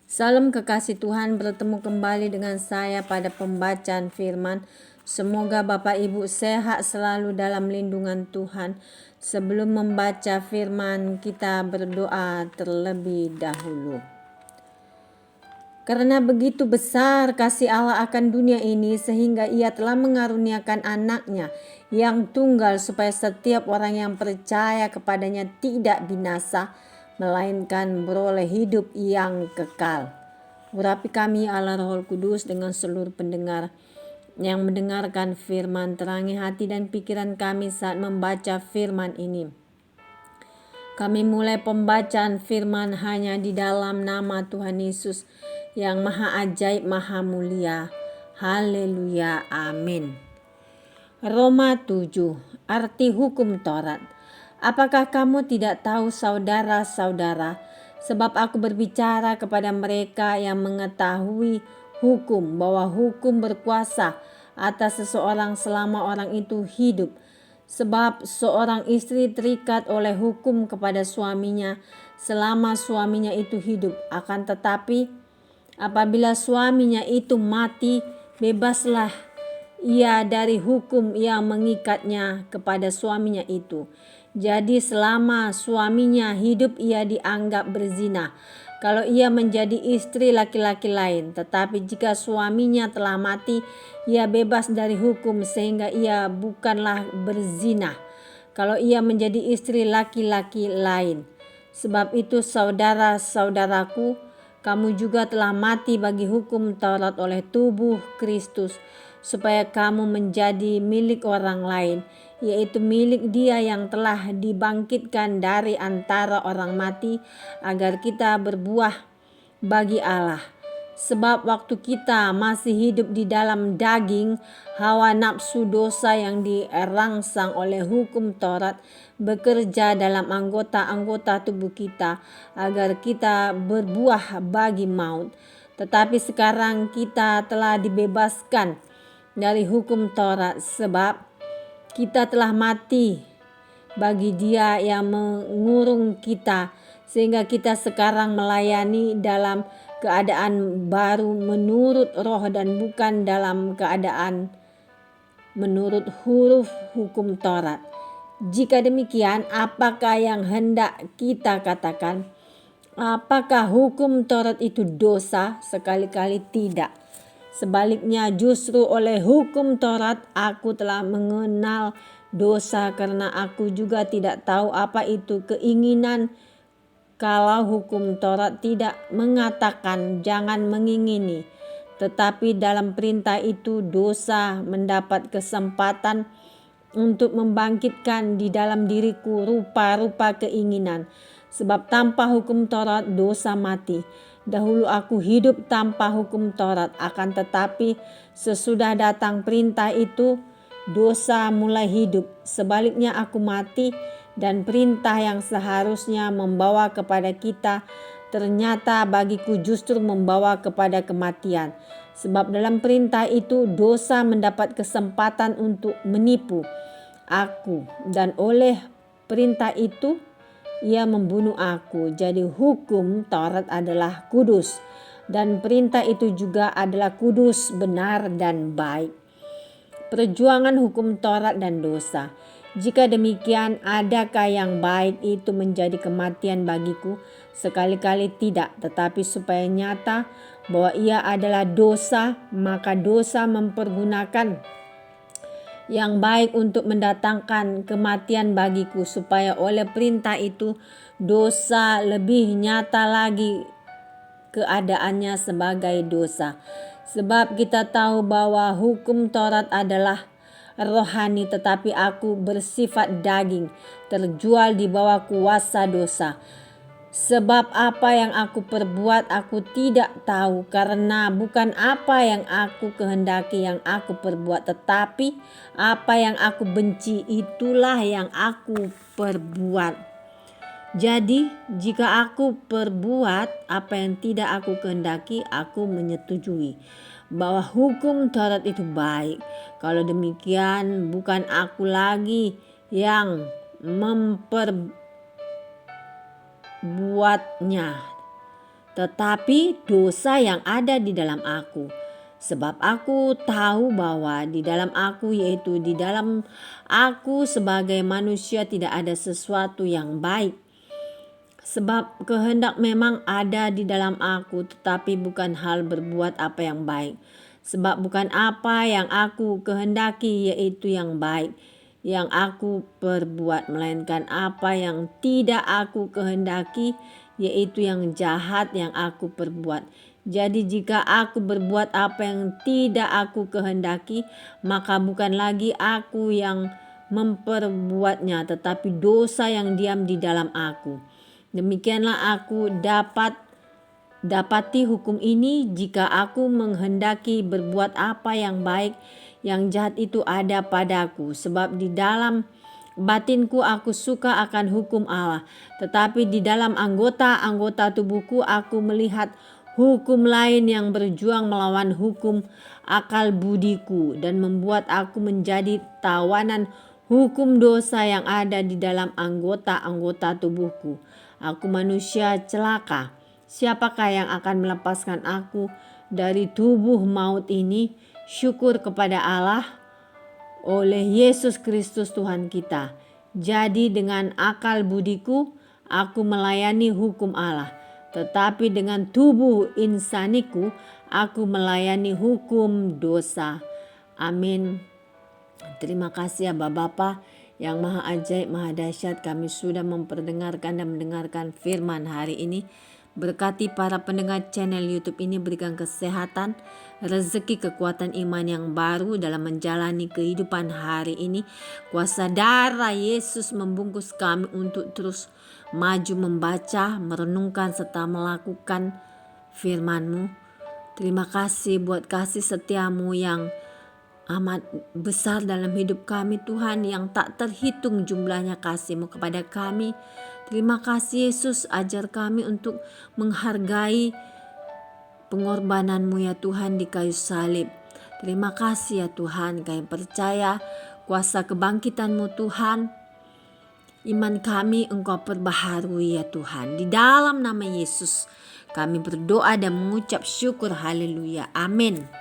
Salam kekasih Tuhan, bertemu kembali dengan saya pada pembacaan firman. Semoga Bapak Ibu sehat selalu dalam lindungan Tuhan. Sebelum membaca firman, kita berdoa terlebih dahulu. Karena begitu besar kasih Allah akan dunia ini, sehingga Ia telah mengaruniakan anaknya yang tunggal, supaya setiap orang yang percaya kepadanya tidak binasa, melainkan beroleh hidup yang kekal. Urapi kami Allah Roh Kudus dengan seluruh pendengar yang mendengarkan firman. Terangi hati dan pikiran kami saat membaca firman ini. Kami mulai pembacaan firman hanya di dalam nama Tuhan Yesus yang maha ajaib, maha mulia. Haleluya, amin. Roma 7, arti hukum Taurat. Apakah kamu tidak tahu, saudara-saudara, sebab aku berbicara kepada mereka yang mengetahui hukum, bahwa hukum berkuasa atas seseorang selama orang itu hidup. Sebab seorang istri terikat oleh hukum kepada suaminya selama suaminya itu hidup. Akan tetapi apabila suaminya itu mati, bebaslah ia dari hukum yang mengikatnya kepada suaminya itu. Jadi selama suaminya hidup, ia dianggap berzina kalau ia menjadi istri laki-laki lain. Tetapi jika suaminya telah mati, ia bebas dari hukum, sehingga ia bukanlah berzina kalau ia menjadi istri laki-laki lain. Sebab itu, saudara-saudaraku, kamu juga telah mati bagi hukum Taurat oleh tubuh Kristus, supaya kamu menjadi milik orang lain, yaitu milik Dia yang telah dibangkitkan dari antara orang mati, agar kita berbuah bagi Allah. Sebab waktu kita masih hidup di dalam daging, hawa nafsu dosa yang dirangsang oleh hukum Taurat bekerja dalam anggota-anggota tubuh kita, agar kita berbuah bagi maut. Tetapi sekarang kita telah dibebaskan dari hukum Taurat, sebab kita telah mati bagi Dia yang mengurung kita, sehingga kita sekarang melayani dalam keadaan baru menurut roh, dan bukan dalam keadaan menurut huruf hukum Taurat. Jika demikian, apakah yang hendak kita katakan? Apakah hukum Taurat itu dosa? Sekali-kali tidak. Sebaliknya, justru oleh hukum Taurat aku telah mengenal dosa, karena aku juga tidak tahu apa itu keinginan, kalau hukum Taurat tidak mengatakan jangan mengingini. Tetapi dalam perintah itu dosa mendapat kesempatan untuk membangkitkan di dalam diriku rupa-rupa keinginan. Sebab tanpa hukum Taurat dosa mati. Dahulu aku hidup tanpa hukum Taurat, akan tetapi sesudah datang perintah itu, dosa mulai hidup. Sebaliknya aku mati, dan perintah yang seharusnya membawa kepada kita, ternyata bagiku justru membawa kepada kematian. Sebab dalam perintah itu dosa mendapat kesempatan untuk menipu aku, dan oleh perintah itu ia membunuh aku. Jadi hukum Taurat adalah kudus, dan perintah itu juga adalah kudus, benar, dan baik. Perjuangan hukum Taurat dan dosa. Jika demikian, adakah yang baik itu menjadi kematian bagiku? Sekali-kali tidak, tetapi supaya nyata bahwa ia adalah dosa, maka dosa mempergunakan yang baik untuk mendatangkan kematian bagiku, supaya oleh perintah itu dosa lebih nyata lagi keadaannya sebagai dosa. Sebab kita tahu bahwa hukum Taurat adalah rohani, tetapi aku bersifat daging, terjual di bawah kuasa dosa. Sebab apa yang aku perbuat aku tidak tahu, karena bukan apa yang aku kehendaki yang aku perbuat, tetapi apa yang aku benci itulah yang aku perbuat. Jadi jika aku perbuat apa yang tidak aku kehendaki, aku menyetujui bahwa hukum Taurat itu baik. Kalau demikian, bukan aku lagi yang memperbuatnya, tetapi dosa yang ada di dalam aku. Sebab aku tahu bahwa di dalam aku, yaitu di dalam aku sebagai manusia, tidak ada sesuatu yang baik. Sebab kehendak memang ada di dalam aku, tetapi bukan hal berbuat apa yang baik. Sebab bukan apa yang aku kehendaki, yaitu yang baik, yang aku perbuat, melainkan apa yang tidak aku kehendaki, yaitu yang jahat yang aku perbuat. Jadi jika aku berbuat apa yang tidak aku kehendaki, maka bukan lagi aku yang memperbuatnya, tetapi dosa yang diam di dalam aku. Demikianlah aku dapati hukum ini, jika aku menghendaki berbuat apa yang baik, yang jahat itu ada padaku. Sebab di dalam batinku aku suka akan hukum Allah, tetapi di dalam anggota-anggota tubuhku aku melihat hukum lain yang berjuang melawan hukum akal budiku dan membuat aku menjadi tawanan hukum dosa yang ada di dalam anggota-anggota tubuhku. Aku manusia celaka. Siapakah yang akan melepaskan aku dari tubuh maut ini? Syukur kepada Allah oleh Yesus Kristus Tuhan kita. Jadi dengan akal budiku aku melayani hukum Allah, tetapi dengan tubuh insaniku aku melayani hukum dosa. Amin. Terima kasih ya Bapa yang maha ajaib, maha dahsyat, kami sudah memperdengarkan dan mendengarkan firman hari ini. Berkati para pendengar channel YouTube ini, berikan kesehatan, rezeki, kekuatan iman yang baru dalam menjalani kehidupan hari ini. Kuasa darah Yesus membungkus kami untuk terus maju membaca, merenungkan, serta melakukan firman-Mu. Terima kasih buat kasih setiamu yang amat besar dalam hidup kami Tuhan, yang tak terhitung jumlahnya kasih-Mu kepada kami. Terima kasih Yesus, ajar kami untuk menghargai pengorbanan-Mu ya Tuhan di kayu salib. Terima kasih ya Tuhan, kami percaya kuasa kebangkitan-Mu Tuhan. Iman kami Engkau perbaharui ya Tuhan. Di dalam nama Yesus kami berdoa dan mengucap syukur, haleluya, amin.